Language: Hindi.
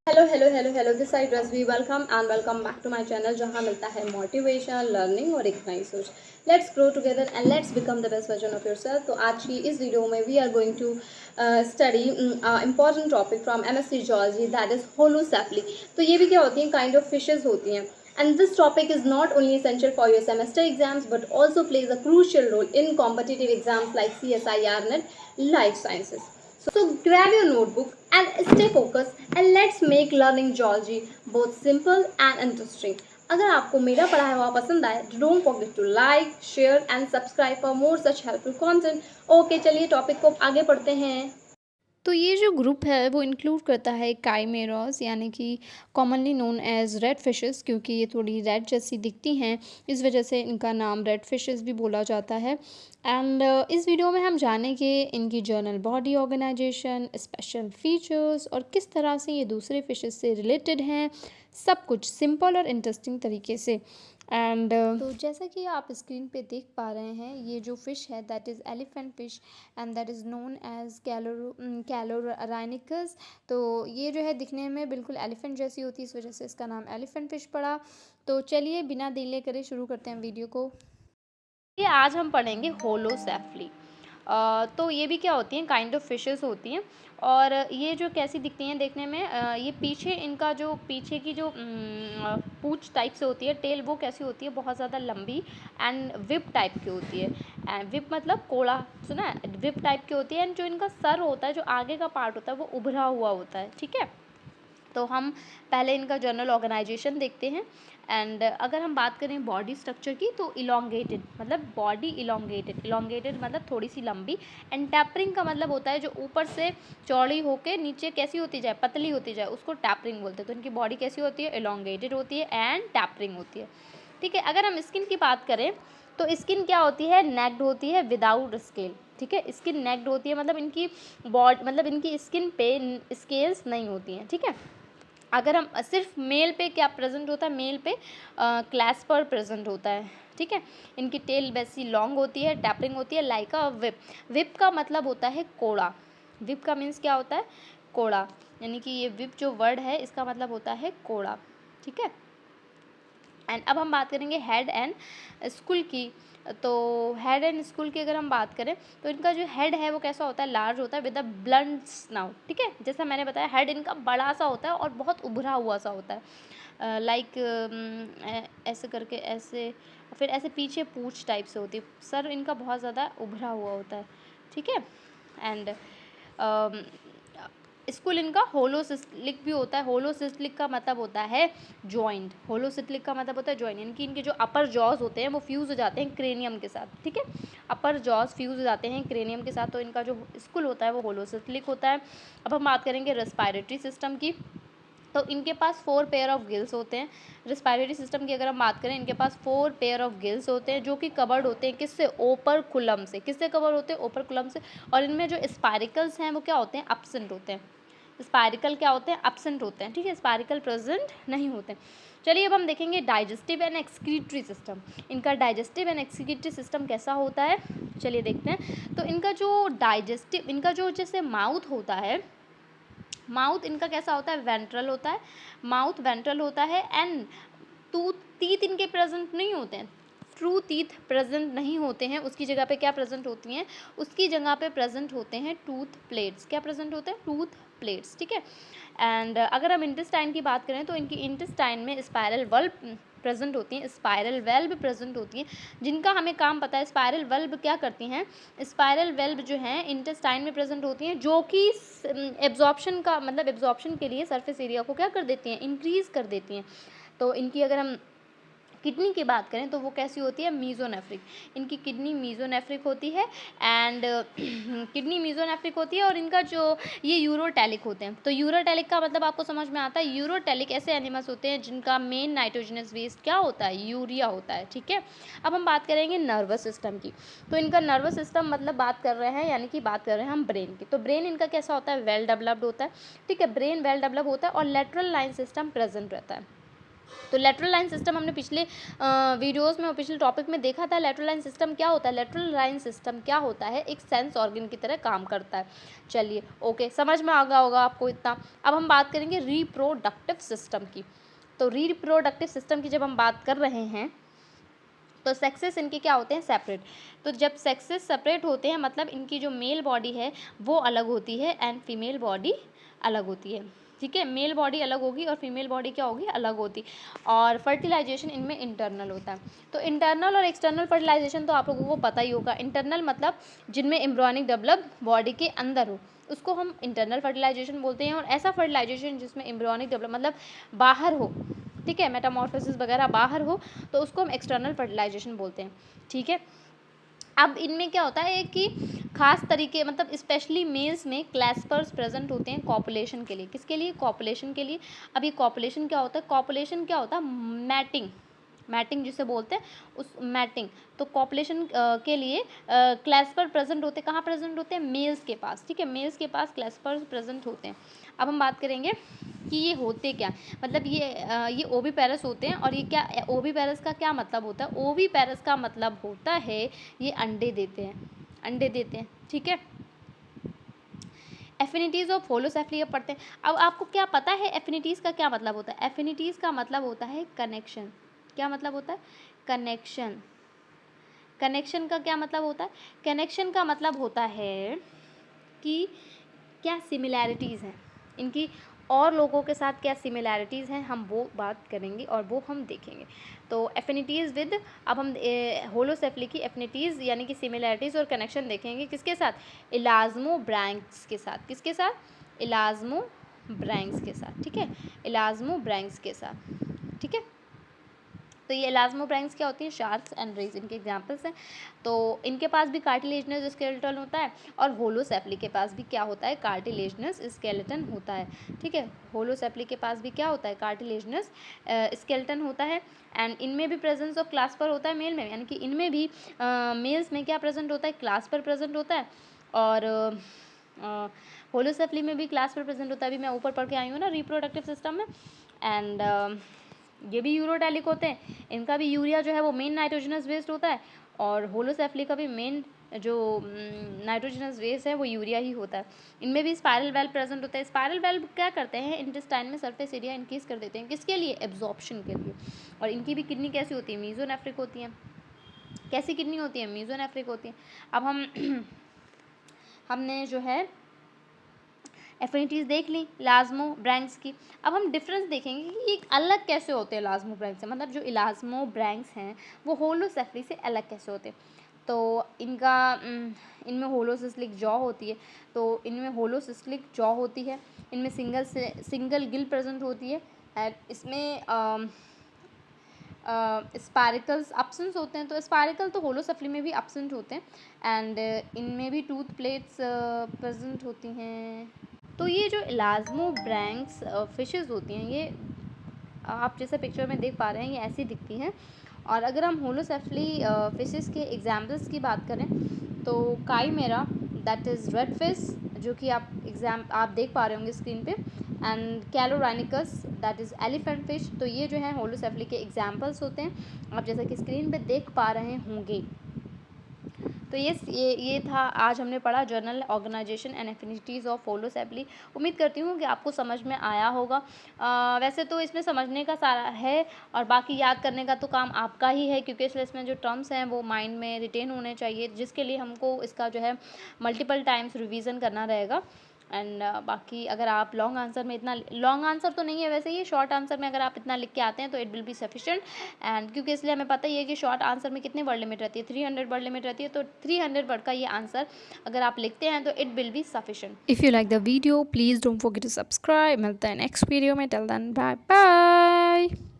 Hello this side Rajvi welcome back to my channel जहां मिलता है मोटिवेशन लर्निंग और एक नई सोच। Let's grow together and let's become the best version of yourself. तो आज की इस वीडियो में we are going to study important topic from MSc geology that is holocephali. तो ये भी क्या होती हैं, काइंड ऑफ फिशेज होती हैं। And this topic is not only essential for your semester exams but also plays a crucial role in competitive exams like CSIR NET Life Sciences. So grab your notebook and stay focused and let's make learning geology both simple and interesting. अगर आपको मेरा पढ़ाया हुआ पसंद आए तो don't forget to like share and subscribe for more such helpful content. Okay, चलिए टॉपिक को आगे पढ़ते हैं। तो ये जो ग्रुप है वो इंक्लूड करता है काइमेरास, यानी कि commonly known as red fishes, क्योंकि ये थोड़ी रेड जैसी दिखती हैं, इस वजह से इनका नाम रेड फिशेस भी बोला जाता है। एंड इस वीडियो में हम जानेंगे इनकी general body organisation, special features और किस तरह से ये दूसरे फिशेस से रिलेटेड हैं, सब कुछ सिंपल और इंटरेस्टिंग तरीके से। एंड तो जैसा कि आप स्क्रीन पे देख पा रहे हैं, ये जो फ़िश है that is elephant fish and that is known as Callorhinchus. तो ये जो है दिखने में बिल्कुल एलिफेंट जैसी होती है, इस वजह से इसका नाम एलिफेंट फ़िश पड़ा। तो चलिए बिना डिले करे शुरू करते हैं वीडियो को। ये आज हम पढ़ेंगे होलोसेफली। तो ये भी क्या होती हैं, काइंड ऑफ फिशेस होती हैं। और ये जो कैसी दिखती हैं देखने में, ये पीछे इनका जो पीछे की जो पूंछ टाइप से होती है, टेल, वो कैसी होती है, बहुत ज़्यादा लंबी एंड विप टाइप की होती है। एंड विप मतलब कोड़ा, सुना है, विप टाइप की होती है। एंड जो इनका सर होता है, जो आगे का पार्ट होता है, वो उभरा हुआ होता है। ठीक है, तो हम पहले इनका जनरल ऑर्गेनाइजेशन देखते हैं। एंड अगर हम बात करें बॉडी स्ट्रक्चर की, तो इलोंगेटेड मतलब बॉडी इलोंगेटेड मतलब थोड़ी सी लंबी। एंड टैपरिंग का मतलब होता है जो ऊपर से चौड़ी होके नीचे कैसी होती जाए, पतली होती जाए, उसको टैपरिंग बोलते हैं। तो इनकी बॉडी कैसी होती है, इलोंगेटेड होती है एंड टैपरिंग होती है। ठीक है, अगर हम स्किन की बात करें तो स्किन क्या होती है, नेक्ड होती है विदाउट स्केल। ठीक है, स्किन नेक्ड होती है, मतलब इनकी बॉडी मतलब इनकी स्किन पे स्केल्स नहीं होती हैं। ठीक है, अगर हम सिर्फ मेल पे क्या प्रेजेंट होता है, मेल पे क्लास पर प्रेजेंट होता है। ठीक है, इनकी टेल वैसी लॉन्ग होती है, टैपरिंग होती है लाइक अ विप। विप का मतलब होता है कोड़ा। विप का मीन्स क्या होता है, कोड़ा, यानी कि ये विप जो वर्ड है इसका मतलब होता है कोड़ा। ठीक है, एंड अब हम बात करेंगे हेड एंड स्कूल की। तो हेड एंड स्कूल की अगर हम बात करें तो इनका जो हेड है वो कैसा होता है, लार्ज होता है विद अ ब्लंट स्नाउट। ठीक है, जैसा मैंने बताया, हेड इनका बड़ा सा होता है और बहुत उभरा हुआ सा होता है, लाइक ऐसे करके, ऐसे, फिर ऐसे पीछे पूंछ टाइप से होती है। सर इनका बहुत ज़्यादा उभरा हुआ होता है। ठीक है, एंड स्कूल इनका होलोसिस्टिक भी होता है। होलोसिस्टिक का मतलब होता है जॉइंट। होलोसिस्टिक का मतलब होता है जॉइंट, यानी कि इनके जो अपर जॉज होते हैं वो फ्यूज़ हो जाते हैं क्रेनियम के साथ। ठीक है, अपर जॉज फ्यूज़ हो जाते हैं क्रेनियम के साथ, तो इनका जो स्कूल होता है वो होलोसिस्टिक होता है। अब हम बात करेंगे रेस्पिरेटरी सिस्टम की। तो इनके पास 4 पेयर ऑफ गिल्स होते हैं। रेस्पिरेटरी सिस्टम की अगर हम बात करें, इनके पास 4 पेयर ऑफ गिल्स होते हैं, जो कि कवर्ड होते हैं किससे, ओपरकुलम से। किससे कवर होते हैं, ओपरकुलम से। और इनमें जो स्पाइरिकल्स हैं वो क्या होते हैं, एब्सेंट होते हैं। स्पाइरिकल क्या होते हैं, एब्सेंट होते हैं। ठीक है, स्पाइरिकल प्रेजेंट नहीं होते। चलिए अब हम देखेंगे डाइजेस्टिव एंड एक्सक्रीटरी सिस्टम। इनका डाइजेस्टिव एंड एक्सक्रीटरी सिस्टम कैसा होता है, चलिए देखते हैं। तो इनका जो डाइजेस्टिव, इनका जो जैसे माउथ होता है, माउथ इनका कैसा होता है, वेंट्रल होता है। माउथ वेंट्रल होता है। एंड टीथ इनके प्रेजेंट नहीं होते हैं। ट्रू टीथ प्रेजेंट नहीं होते हैं, उसकी जगह पे क्या प्रेजेंट होती हैं, उसकी जगह पे प्रेजेंट होते हैं टूथ प्लेट्स। क्या प्रेजेंट होते हैं, टूथ प्लेट्स। ठीक है, एंड अगर हम इंटेस्टाइन की बात करें तो इनकी इंटेस्टाइन में स्पाइरल वल्व प्रेजेंट होती हैं, स्पाइरल वेल्व प्रेजेंट होती हैं, जिनका हमें काम पता है। स्पाइरल वेल्व क्या करती हैं, स्पाइरल वेल्व जो हैं इंटेस्टाइन में प्रेजेंट होती हैं, जो कि एब्जॉर्प्शन का मतलब एब्जॉर्प्शन के लिए सरफेस एरिया को क्या कर देती हैं, इंक्रीज़ कर देती हैं। तो इनकी अगर हम किडनी की बात करें तो वो कैसी होती है, मीज़ोनेफ्रिक। इनकी किडनी मीज़ोनेफ्रिक होती है। एंड किडनी मीज़ोनेफ्रिक होती है। और इनका जो ये यूरोटैलिक होते हैं। तो यूरोटैलिक का मतलब आपको समझ में आता है, यूरोटैलिक ऐसे एनिमल्स होते हैं जिनका मेन नाइट्रोजनस वेस्ट क्या होता है, यूरिया होता है। ठीक है, अब हम बात करेंगे नर्वस सिस्टम की। तो इनका नर्वस सिस्टम मतलब बात कर रहे हैं, यानी कि बात कर रहे हैं हम ब्रेन की। तो ब्रेन इनका कैसा होता है, वेल डेवलप्ड होता है। ठीक है, ब्रेन वेल डेवलप होता है और लेटरल लाइन सिस्टम प्रेजेंट रहता है। तो लेटरल लाइन सिस्टम हमने पिछले वीडियोस में और पिछले टॉपिक में देखा था। लेटरल लाइन सिस्टम क्या होता है? लेटरल लाइन सिस्टम क्या होता है? एक सेंस ऑर्गन की तरह काम करता है। चलिए ओके, समझ में आ गया होगा आपको इतना। अब हम बात करेंगे रिप्रोडक्टिव सिस्टम की। तो रिप्रोडक्टिव सिस्टम की जब हम बात कर रहे हैं तो सेक्सेस इनके क्या होते हैं? सेपरेट। तो जब सेक्सेस सेपरेट होते हैं मतलब इनकी जो मेल बॉडी है वो अलग होती है एंड फीमेल बॉडी अलग होती है। ठीक है, मेल बॉडी अलग होगी और फीमेल बॉडी क्या होगी? अलग होती। और फर्टिलाइजेशन इनमें इंटरनल होता है। तो इंटरनल और एक्सटर्नल फर्टिलाइजेशन तो आप लोगों को पता ही होगा। इंटरनल मतलब जिनमें एम्ब्रियोनिक डेवलप बॉडी के अंदर हो उसको हम इंटरनल फर्टिलाइजेशन बोलते हैं। और ऐसा फर्टिलाइजेशन जिसमें एम्ब्रियोनिक डेवलप मतलब बाहर हो, ठीक है, मेटामॉर्फोसिस वगैरह बाहर हो, तो उसको हम एक्सटर्नल फर्टिलाइजेशन बोलते हैं। ठीक है, अब इनमें क्या होता है कि खास तरीके मतलब स्पेशली मेल्स में क्लैस्पर्स प्रेजेंट होते हैं कॉपुलेशन के लिए। किसके लिए? कॉपुलेशन के लिए। अब ये कॉपुलेशन क्या होता है? कॉपुलेशन क्या होता है? मैटिंग। मैटिंग जिसे बोलते हैं उस मैटिंग। तो कॉपुलेशन के लिए क्लैस्पर प्रेजेंट होते हैं। कहाँ प्रेजेंट होते हैं? मेल्स के पास। ठीक है, मेल्स के पास क्लैस्पर्स प्रेजेंट होते हैं। अब हम बात करेंगे कि ये होते क्या, मतलब ये ओविपेरस होते हैं। और ये क्या, ओविपेरस का क्या मतलब होता है? ओविपेरस का मतलब होता है ये अंडे देते हैं, अंडे देते हैं। ठीक है, एफिनिटीज़ ऑफ होलोसेफली अब पढ़ते हैं। अब आपको क्या पता है एफिनिटीज़ का क्या मतलब होता है? एफिनिटीज़ का मतलब होता है कनेक्शन। क्या मतलब होता है? कनेक्शन। कनेक्शन का क्या मतलब होता है? कनेक्शन का मतलब होता है कि क्या सिमिलैरिटीज़ हैं इनकी और लोगों के साथ, क्या सिमिलैरिटीज़ हैं, हम वो बात करेंगे और वो हम देखेंगे। तो एफिनिटीज़ विद, अब हम होलोसेफली की एफिनिटीज़ यानी कि सिमिलैरिटीज़ और कनेक्शन देखेंगे किसके साथ? इलाज़्मोब्रैंक्स के साथ। किसके साथ? इलाज़्मोब्रैंक्स के साथ। ठीक है, इलाज़्मोब्रैंक्स के साथ। ठीक है, तो ये इलाज़्मोब्रैंक्स क्या होती है? शार्क्स एंड रेज इनके एग्जाम्पल्स हैं। तो इनके पास भी कार्टिलेजनस स्केलेटन होता है और होलोसेफली के पास भी क्या होता है? कार्टिलेजनस स्केलेटन होता है। ठीक है, होलोसेफली के पास भी क्या होता है? कार्टिलेजनस स्केलेटन होता है। एंड इनमें भी प्रेजेंस ऑफ क्लास्पर होता है मेल में, यानी कि इनमें भी मेल्स में क्या प्रेजेंट होता है? क्लास्पर प्रेजेंट होता है। और होलोसेफली में भी क्लास्पर प्रेजेंट होता है। अभी मैं ऊपर पढ़ के आई हूँ ना रिप्रोडक्टिव सिस्टम में। एंड ये भी यूरोटैलिक होते हैं। इनका भी यूरिया जो है वो मेन नाइट्रोजनस वेस्ट होता है और होलोसेफली का भी मेन जो नाइट्रोजनस वेस्ट है वो यूरिया ही होता है। इनमें भी स्पाइरल वेल्व प्रेजेंट होता है। स्पाइरल वेल्व क्या करते हैं? इंटेस्टाइन में सरफेस एरिया इंक्रीज कर देते हैं। किसके लिए? एब्जॉर्प्शन के लिए। और इनकी भी किडनी कैसी होती है? मीजोनेफ्रिक होती है। कैसी किडनी होती है? मीजोनेफ्रिक होती है। अब हमने जो है एफिनिटीज़ देख ली इलाज़्मोब्रैंक्स की। अब हम डिफरेंस देखेंगे कि ये अलग कैसे होते हैं इलाज़्मोब्रैंक्स से, मतलब जो इलाज़्मोब्रैंक्स हैं वो होलोसेफली से अलग कैसे होते हैं। तो इनमें होलोसिस्टिक जॉ होती है। तो इनमें होलोसिस्टिक जॉ होती है। इनमें सिंगल गिल प्रेजेंट होती है। एंड इसमें स्पारिकल्स अब्सेंट होते हैं। तो स्पारिकल तो होलोसेफली में भी अब्सेंट होते हैं। एंड इनमें भी टूथ प्लेट्स प्रेजेंट होती हैं। तो ये जो इलाज़्मोब्रैंक्स फिशेस होती हैं ये आप जैसे पिक्चर में देख पा रहे हैं ये ऐसी दिखती हैं। और अगर हम होलोसेफली फिशेस के एग्जाम्पल्स की बात करें तो chimaera that is red fish जो कि आप देख पा रहे होंगे स्क्रीन पे। And Callorhinchus that is elephant fish. तो ये जो है होलोसेफली के एग्जाम्पल्स होते हैं, आप जैसा कि स्क्रीन पे देख पा रहे होंगे। तो ये था आज हमने पढ़ा journal organisation and affinities of होलोसेफली। उम्मीद करती हूँ कि आपको समझ में आया होगा। वैसे तो इसमें समझने का सारा है और बाकी याद करने का तो काम आपका ही है, क्योंकि इसमें जो टर्म्स हैं वो माइंड में रिटेन होने चाहिए, जिसके लिए हमको इसका जो है मल्टीपल टाइम्स रिवीजन करना रहेगा। एंड बाकी अगर आप लॉन्ग आंसर में, इतना लॉन्ग आंसर तो नहीं है वैसे, ये शॉर्ट आंसर में अगर आप इतना लिख के आते हैं तो it will be sufficient. And क्योंकि इसलिए हमें पता ही है कि शॉर्ट आंसर में कितने वर्ड लिमिट रहती है? 300 वर्ड लिमिट रहती है। तो 300 वर्ड का ये आंसर अगर आप लिखते हैं तो it will be sufficient. If you like the video please don't forget to subscribe. मिलता है नेक्स्ट वीडियो में। Till then bye bye.